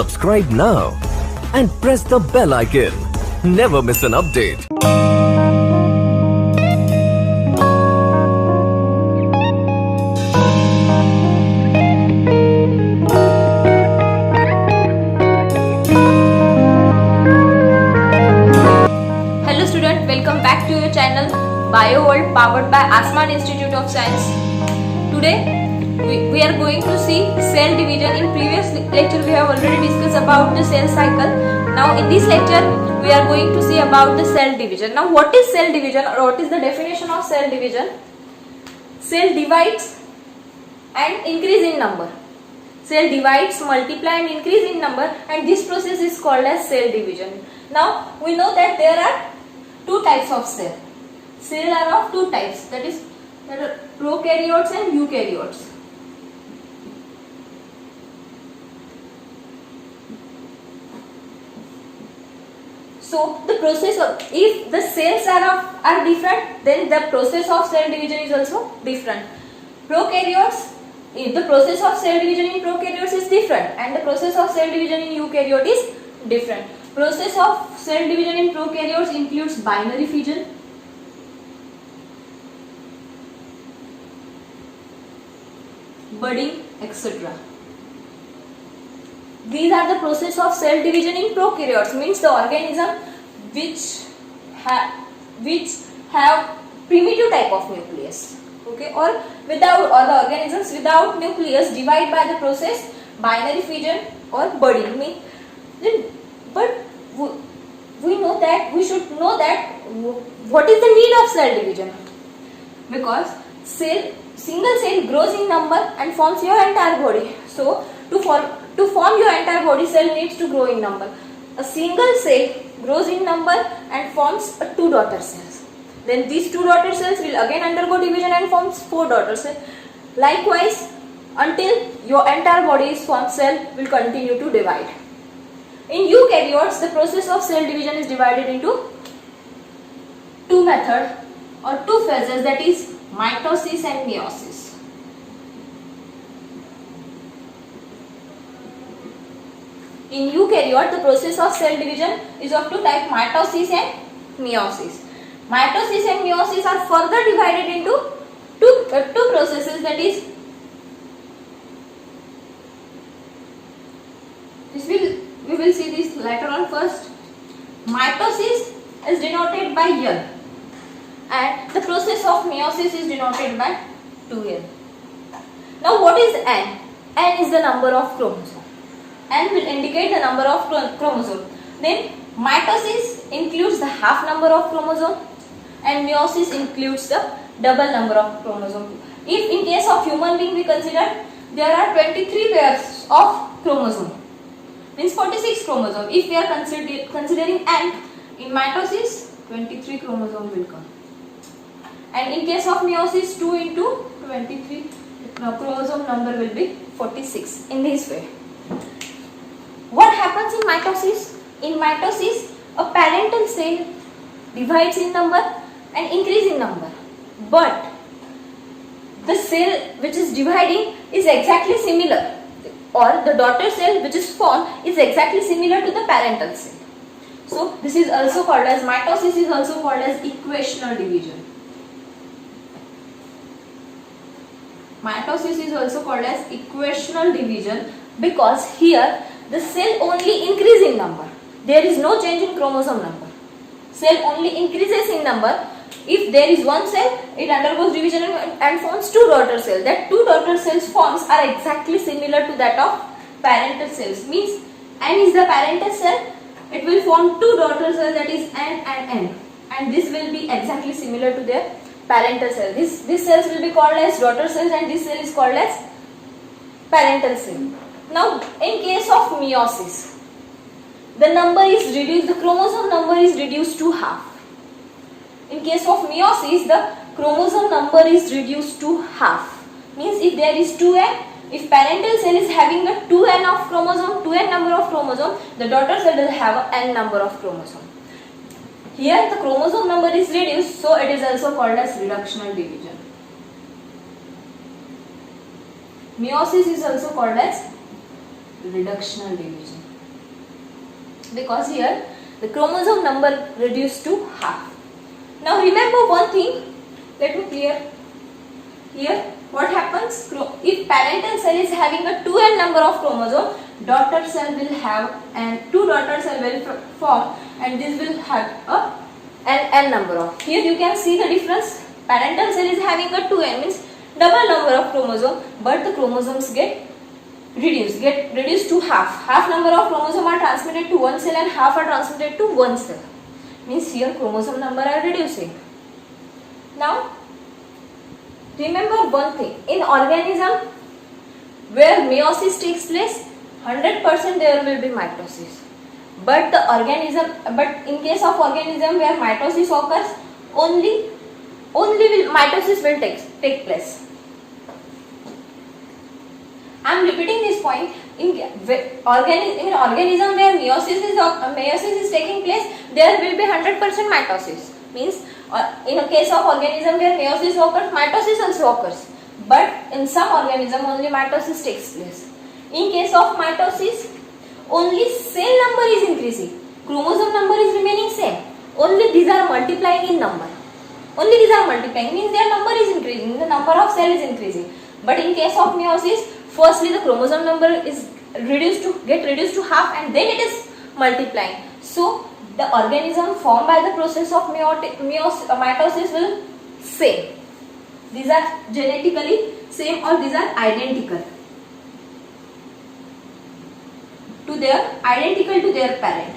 Subscribe now and press the bell icon. Never miss an update. Hello student, welcome back to your channel Bio World powered by Asman Institute of Science. Today we are going to see cell division. In previous lecture we have already discussed about the cell cycle. Now in this lecture we are going to see about the cell division. Now what is cell division, or what is the definition of cell division? Cell divides and increase in number. Cell divides, multiply and increase in number, and this process is called as cell division. Now we know that there are two types of cell. Cell are of two types, that is prokaryotes and eukaryotes. So the process of, if the cells are different, then the process of cell division is also different. Prokaryotes, the process of cell division in prokaryotes is different, and the process of cell division in eukaryote is different. Process of cell division in prokaryotes includes binary fission, budding, etc. These are the process of cell division in prokaryotes, means the organism which have primitive type of nucleus, okay, or the organisms without nucleus divide by the process binary fission or budding. But we know that we should know that what is the need of cell division, because single cell grows in number and forms your entire body. So to form your entire body, cell needs to grow in number. A single cell grows in number and forms two daughter cells. Then these two daughter cells will again undergo division and forms four daughter cells. Likewise, until your entire body is formed, cell will continue to divide. In eukaryotes, the process of cell division is divided into two methods or two phases, that is mitosis and meiosis. In eukaryote, the process of cell division is of two types, mitosis and meiosis. Mitosis and meiosis are further divided into two processes, that is we will see this later on. First, mitosis is denoted by L and the process of meiosis is denoted by 2L. Now what is N? N is the number of chromosomes. N will indicate the number of chromosomes. Then mitosis includes the half number of chromosomes and meiosis includes the double number of chromosomes. If in case of human being we consider, there are 23 pairs of chromosomes, means 46 chromosomes. If we are considering N, in mitosis 23 chromosomes will come, and in case of meiosis 2 into 23 chromosome number will be 46. In this way, what happens in mitosis? In mitosis, a parental cell divides in number and increase in number, but the cell which is dividing is exactly similar, or the daughter cell which is formed is exactly similar to the parental cell. So this is also called as, mitosis is also called as equational division. Mitosis is also called as equational division because here the cell only increases in number. There is no change in chromosome number. Cell only increases in number. If there is one cell, it undergoes division and forms two daughter cells. That two daughter cells forms are exactly similar to that of parental cells. Means N is the parental cell. It will form two daughter cells, that is N and N. And this will be exactly similar to their parental cell. This cells will be called as daughter cells and this cell is called as parental cell. Now in case of meiosis, the number is reduced, the chromosome number is reduced to half. In case of meiosis, the chromosome number is reduced to half. Means if there is 2n, if parental cell is having a 2n of chromosome, 2n number of chromosome, the daughter cell will have a n number of chromosome. Here the chromosome number is reduced, so it is also called as reductional division. Meiosis is also called as reductional division. because here the chromosome number reduced to half. Now remember one thing, let me clear here. What happens if parental cell is having a 2n number of chromosome, daughter cell will have and 2 daughter cell will form, and this will have a n number of. Here you can see the difference. Parental cell is having a 2n, means double number of chromosome, but the chromosomes get reduced to half. Half number of chromosome are transmitted to one cell and half are transmitted to one cell. Means here chromosome number are reducing. Now remember one thing, in organism where meiosis takes place, 100% there will be mitosis. But in case of organism where mitosis occurs, only mitosis will take place. I am repeating this point. In organism where meiosis is taking place, there will be 100% mitosis. Means in a case of organism where meiosis occurs, mitosis also occurs. But in some organism only mitosis takes place. In case of mitosis, only cell number is increasing, chromosome number is remaining same. Only these are multiplying in number. Only these are multiplying, means their number is increasing, the number of cell is increasing. But in case of meiosis, firstly the chromosome number is reduced to half, and then it is multiplying. So the organism formed by the process of mitosis will same. These are genetically same, or these are identical to their parent.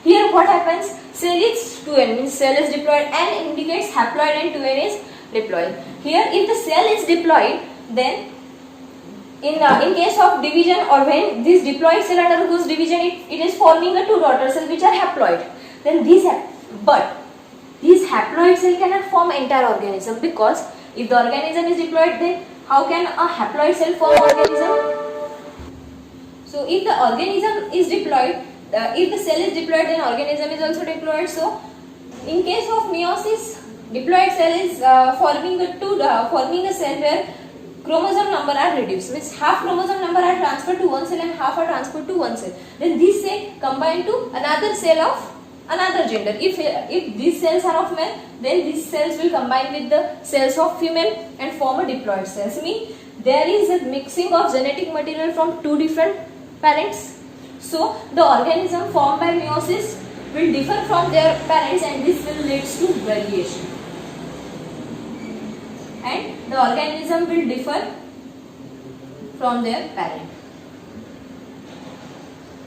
Here what happens? Cell is 2n, means cell is diploid. N indicates haploid and 2n is diploid. Here if the cell is diploid, then in case of division, or when this diploid cell undergoes division, it is forming a 2 daughter cells which are haploid. Then these haploid cell cannot form entire organism, because if the organism is diploid, then how can a haploid cell form organism? So if the organism is diploid, if the cell is diploid, then organism is also diploid. So in case of meiosis, diploid cell is forming a cell where chromosome number are reduced, means half chromosome number are transferred to one cell and half are transferred to one cell. Then these cell combine to another cell of another gender. If these cells are of male, then these cells will combine with the cells of female and form a diploid cells. Means there is a mixing of genetic material from 2 different parents. So the organism formed by meiosis will differ from their parents, and this will lead to variation. And the organism will differ from their parent.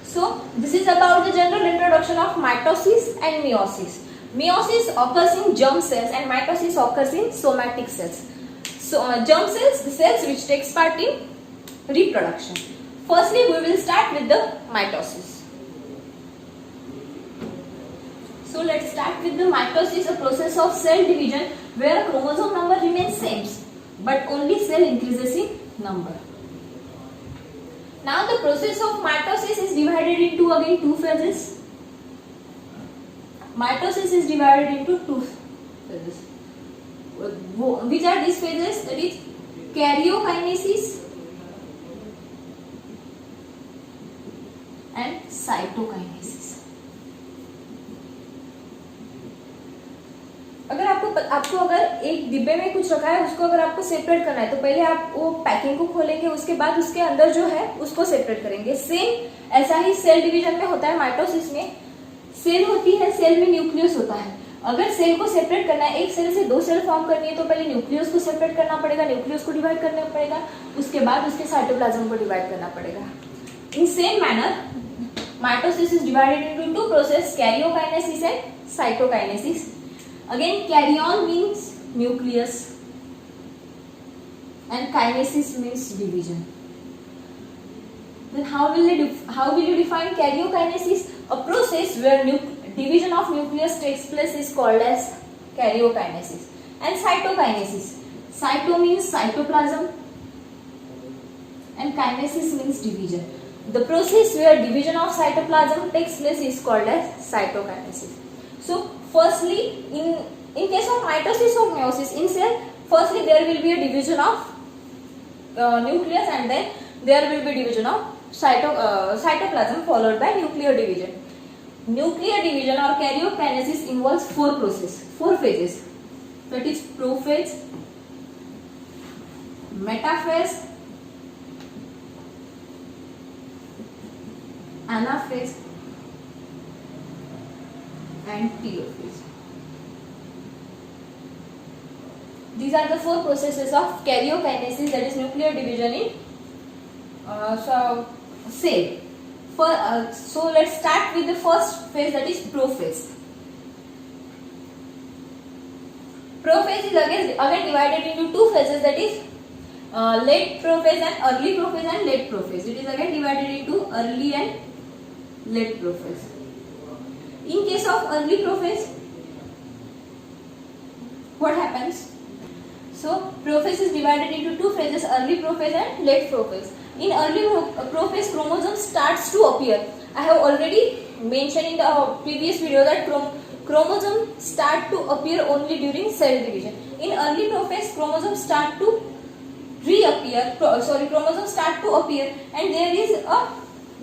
So this is about the general introduction of mitosis and meiosis. Meiosis occurs in germ cells and mitosis occurs in somatic cells. So germ cells, the cells which takes part in reproduction. Firstly, we will start with the mitosis. So let's start with the mitosis, a process of cell division where chromosome number remains same, but only cell increases in number. Now the process of mitosis is divided into again 2 phases. Mitosis is divided into 2 phases. Which are these phases? That is karyokinesis and cytokinesis. आपको अगर एक डिब्बे में कुछ रखा है, उसको अगर आपको सेपरेट करना है, तो पहले आप वो पैकिंग को खोलेंगे, उसके बाद उसके अंदर जो है उसको सेपरेट करेंगे. सेम ऐसा ही सेल डिवीजन में होता है. माइटोसिस में सेल होती है, सेल में न्यूक्लियस होता है. अगर सेल को सेपरेट करना है, एक सेल से 2 सेल फॉर्म करनी है, तो पहले न्यूक्लियस को सेपरेट करना पड़ेगा, न्यूक्लियस को डिवाइड करना पड़ेगा, उसके बाद उसके साइटोप्लाज्म को डिवाइड करना पड़ेगा. In same manner mitosis is divided into 2 processes, karyokinesis and cytokinesis. Again, karyon means nucleus and kinesis means division. Then how will you define karyokinesis? A process where division of nucleus takes place is called as karyokinesis. And cytokinesis, cyto means cytoplasm and kinesis means division. The process where division of cytoplasm takes place is called as cytokinesis. So firstly, in case of mitosis or meiosis in cell, firstly there will be a division of nucleus and then there will be division of cytoplasm followed by nuclear division. Nuclear division or karyokinesis involves four phases. That is prophase, metaphase, anaphase and telophase. These are the four processes of karyokinesis, that is nuclear division in cell. So let's start with the first phase, that is prophase. Prophase is again divided into two phases, that is late prophase and early prophase and late prophase. It is again divided into early and late prophase. In case of early prophase, what happens? So prophase is divided into two phases, early prophase and late prophase. In early prophase, chromosome starts to appear. I have already mentioned in the previous video that chromosome start to appear only during cell division. In early prophase, chromosomes start to appear and there is a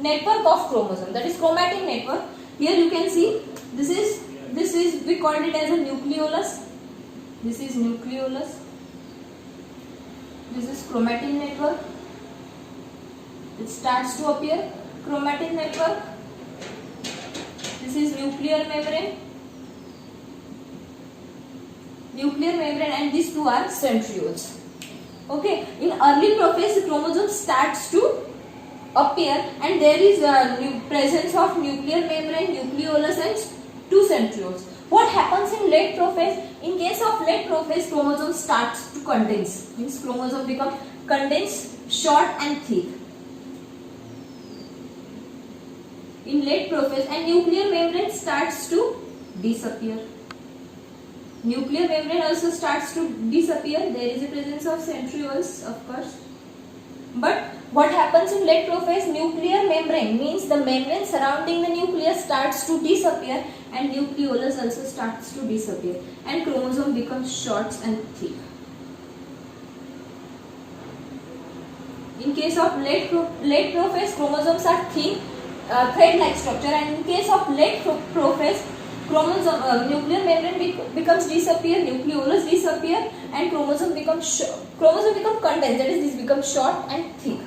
network of chromosome, that is chromatin network. Here you can see this is we called it as a nucleolus. This is nucleolus. This is chromatin network. It starts to appear chromatin network. This is nuclear membrane, and these two are centrioles. Okay, in early prophase, the chromosome starts to appear and there is a presence of nuclear membrane, nucleolus and two centrioles. What happens in late prophase? In case of late prophase, chromosome starts to condense. Means chromosome become condensed, short and thick. In late prophase, and nuclear membrane starts to disappear. Nuclear membrane also starts to disappear. There is a presence of centrioles, of course. But what happens in late prophase? Nuclear membrane means the membrane surrounding the nucleus starts to disappear and nucleolus also starts to disappear and chromosome becomes short and thick. In case of late prophase, chromosomes are thin, thread-like structure, and in case of late prophase, nuclear membrane becomes disappear, nucleolus disappear, and chromosome become condensed. That is, this becomes short and thick.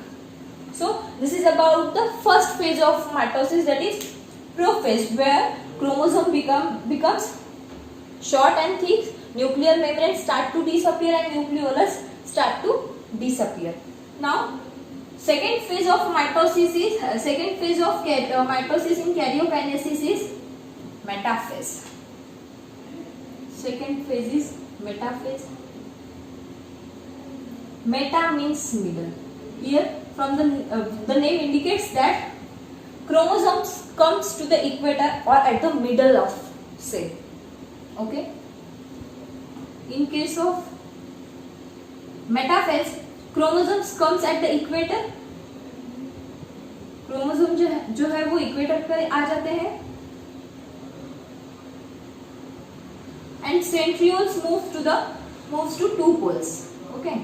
So this is about the first phase of mitosis, that is prophase, where chromosome becomes short and thick, nuclear membrane start to disappear, and nucleolus start to disappear. Now, second phase of mitosis in karyokinesis is metaphase. Second phase is metaphase. Meta means middle. Here, from the name indicates that chromosomes comes to the equator or at the middle of cell. Okay. In case of metaphase, chromosomes comes at the equator. Chromosome जो है वो equator पर आ जाते हैं and centrioles moves to two poles. Okay.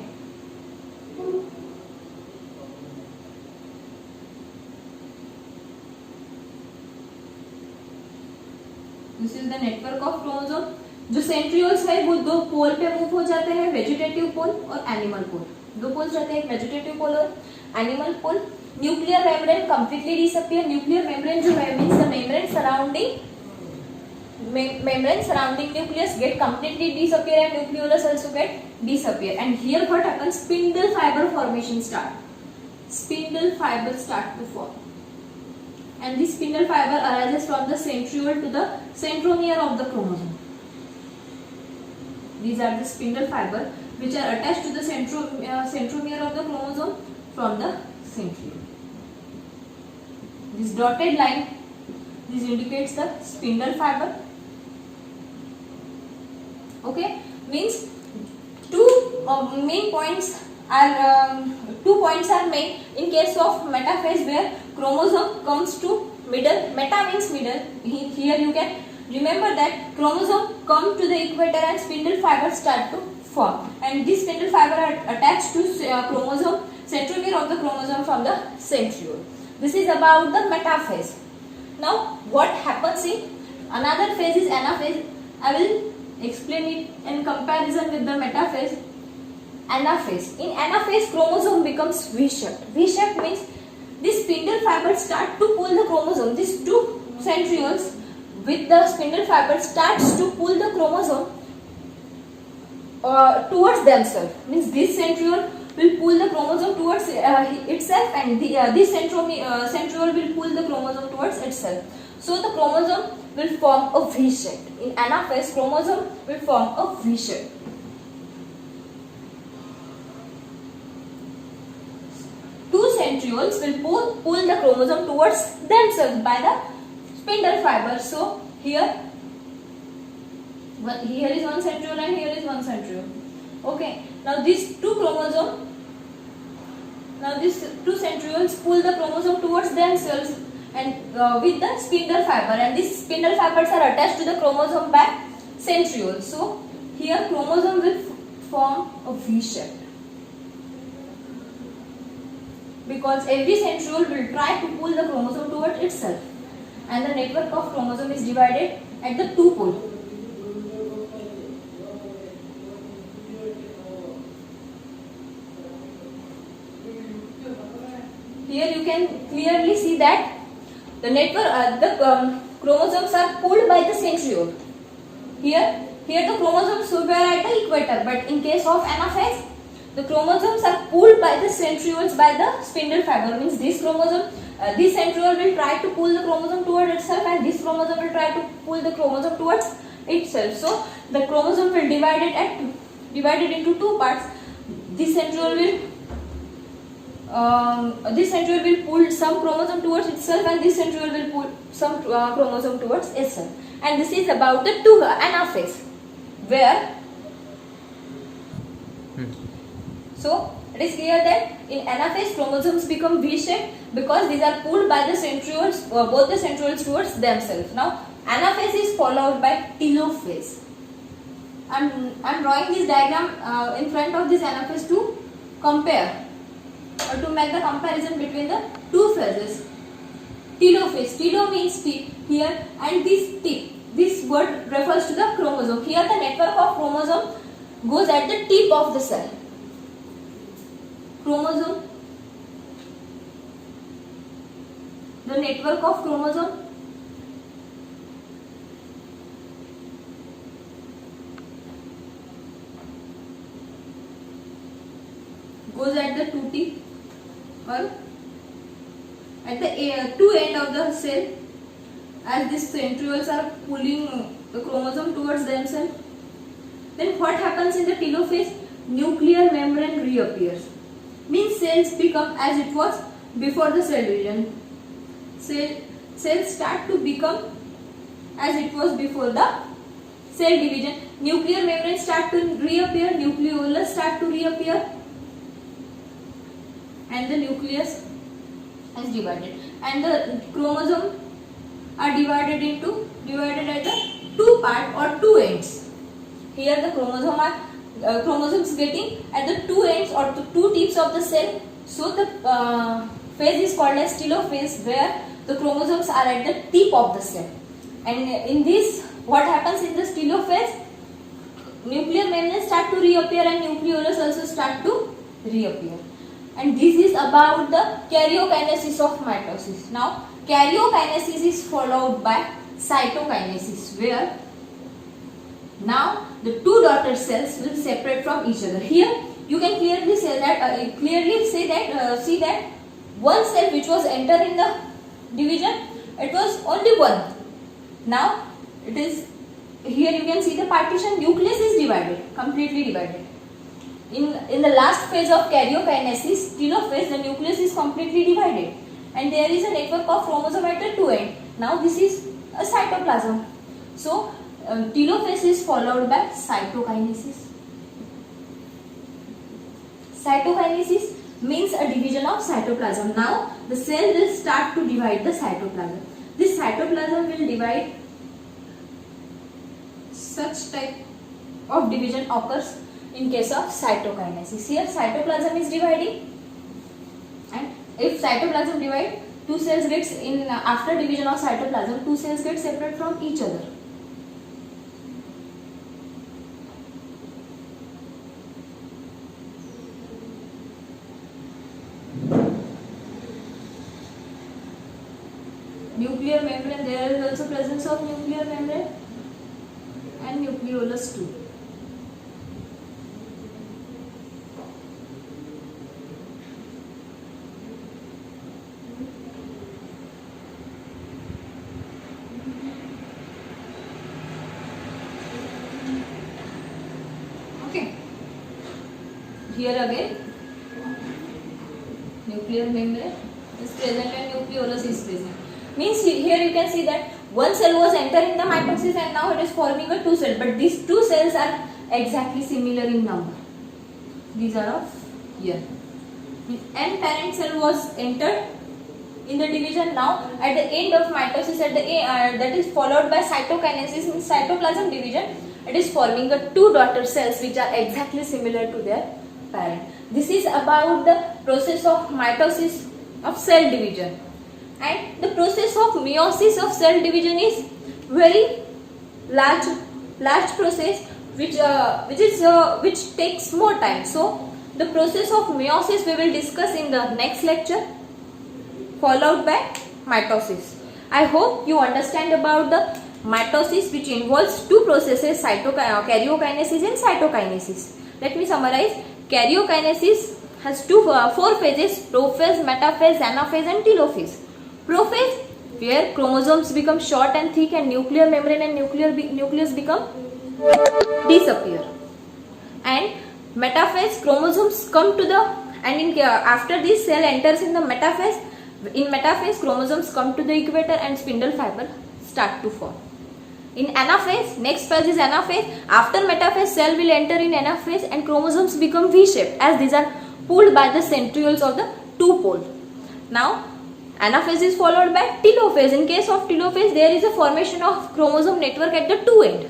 This is the network of chromosome. जो centrioles है वो दो पोल पे मूव हो जाते हैं, वेजिटेटिव पोल और एनिमल पोल. दो पोल्स रहते हैं, एक वेजिटेटिव पोल और animal pole. Nuclear membrane completely disappear. Nuclear membrane जो है means the membrane surrounding nucleus get completely disappear and nucleolus also get disappear. And here what happens? Spindle fiber formation start. Spindle fibers start to form. And this spindle fiber arises from the centriole to the centromere of the chromosome. These are the spindle fiber which are attached to the centromere of the chromosome from the centriole. This dotted line, this indicates the spindle fiber. Okay, means two points are made in case of metaphase, where chromosome comes to middle. Meta means middle. Here you can remember that chromosome come to the equator and spindle fibers start to form, and these spindle fiber are attached to chromosome centromere of the chromosome from the centriole. This is about the metaphase. Now what happens in another phase is anaphase. I will explain it in comparison with the metaphase. Anaphase. In anaphase, chromosome becomes V-shaped. V-shaped means these spindle fibers start to pull the chromosome. These two centrioles with the spindle fiber starts to pull the chromosome towards themselves. Means this centriole will pull the chromosome towards itself, and this centriole will pull the chromosome towards itself. So the chromosome will form a V shape. In anaphase, chromosome will form a V shape. Two centrioles will pull the chromosome towards themselves by the spindle fiber. So here is one centriole and here is one centriole. Okay. Now these two centrioles pull the chromosome towards themselves and with the spindle fiber, and these spindle fibers are attached to the chromosome by centrioles. So here chromosome will form a V shape, because every centriole will try to pull the chromosome towards itself, and the network of chromosome is divided at the two poles. Here you can clearly see that the chromosomes are pulled by the centriole. Here the chromosomes were at the equator, but in case of anaphase, the chromosomes are pulled by the centrioles by the spindle fiber. Means this centriole will try to pull the chromosome towards itself, and this chromosome will try to pull the chromosome towards itself. So the chromosome will divided into two parts. This centriole will pull some chromosome towards itself, and this centriole will pull some chromosome towards itself. And this is about the anaphase, where so it is clear that in anaphase chromosomes become V-shaped because these are pulled by the centrioles, both the centrioles towards themselves. Now anaphase is followed by telophase. I'm drawing this diagram in front of this anaphase to compare, or to make the comparison between the two phases. Telophase. Telo means tip here, and this tip. This word refers to the chromosome. Here the network of chromosome goes at the tip of the cell. Chromosome. The network of chromosome goes at the two tip, or at the two end of the cell, as these centrioles are pulling the chromosome towards themselves. Then what happens in the telophase? Nuclear membrane reappears. Means cells become as it was before the cell division. Cells start to become as it was before the cell division. Nuclear membrane start to reappear, nucleolus start to reappear, and the nucleus is divided, and the chromosome are divided at the two part or two ends. Here the chromosomes getting at the two ends or the two tips of the cell. So the phase is called as telophase, where the chromosomes are at the tip of the cell. And in this, what happens in this telophase? Nuclear membranes start to reappear and nucleolus also start to reappear. And this is about the karyokinesis of mitosis. Now, karyokinesis is followed by cytokinesis, where now the two daughter cells will separate from each other. Here you can clearly say that see that one cell which was entered in the division, it was only one. Now it is here you can see the partition, nucleus is divided, completely divided. In the last phase of karyokinesis, telophase, the nucleus is completely divided, and there is a network of chromosome at the two end. Now this is a cytoplasm. So telophase is followed by cytokinesis. Cytokinesis means a division of cytoplasm. Now the cell will start to divide the cytoplasm. This cytoplasm will divide. Such type of division occurs in case of cytokinesis. Here cytoplasm is dividing, and if cytoplasm divide, two cells gets in after division of cytoplasm, two cells get separate from each other. Nuclear membrane, there is also presence of nuclear membrane and nucleolus too. Okay. Here again, nuclear membrane is present and nucleolus is present. Means here you can see that one cell was entering the mitosis and now it is forming a two cell, but these two cells are exactly similar in number. These are of here. N parent cell was entered in the division. Now at the end of mitosis, at the that is followed by cytokinesis in cytoplasm division, it is forming a two daughter cells which are exactly similar to their parent. This is about the process of mitosis of cell division. And the process of meiosis of cell division is very large process which takes more time. So the process of meiosis we will discuss in the next lecture, followed by mitosis. I hope you understand about the mitosis, which involves two processes, karyokinesis and cytokinesis. Let me summarize. Karyokinesis has four phases: prophase, metaphase, anaphase and telophase. Prophase, where chromosomes become short and thick and nuclear membrane and nucleus become disappear. And metaphase, chromosomes come to the, and after this cell enters in the metaphase, in metaphase chromosomes come to the equator and spindle fiber start to form. In anaphase, next phase is anaphase. After metaphase, cell will enter in anaphase and chromosomes become V-shaped as these are pulled by the centrioles of the two pole. Now anaphase is followed by telophase. In case of telophase, there is a formation of chromosome network at the two end,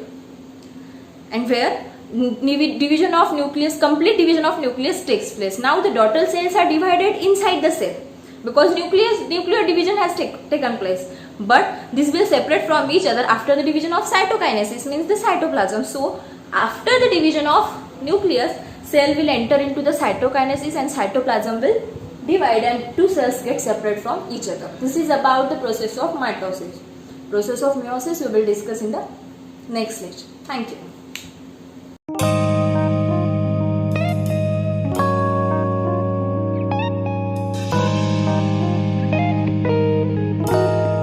and where division of nucleus, complete division of nucleus takes place. Now the daughter cells are divided inside the cell because nuclear division has taken place, but this will separate from each other after the division of cytokinesis, means the cytoplasm. So after the division of nucleus, cell will enter into the cytokinesis and cytoplasm will divide and two cells get separate from each other. This is about the process of mitosis. Process of meiosis we will discuss in the next lecture. Thank you.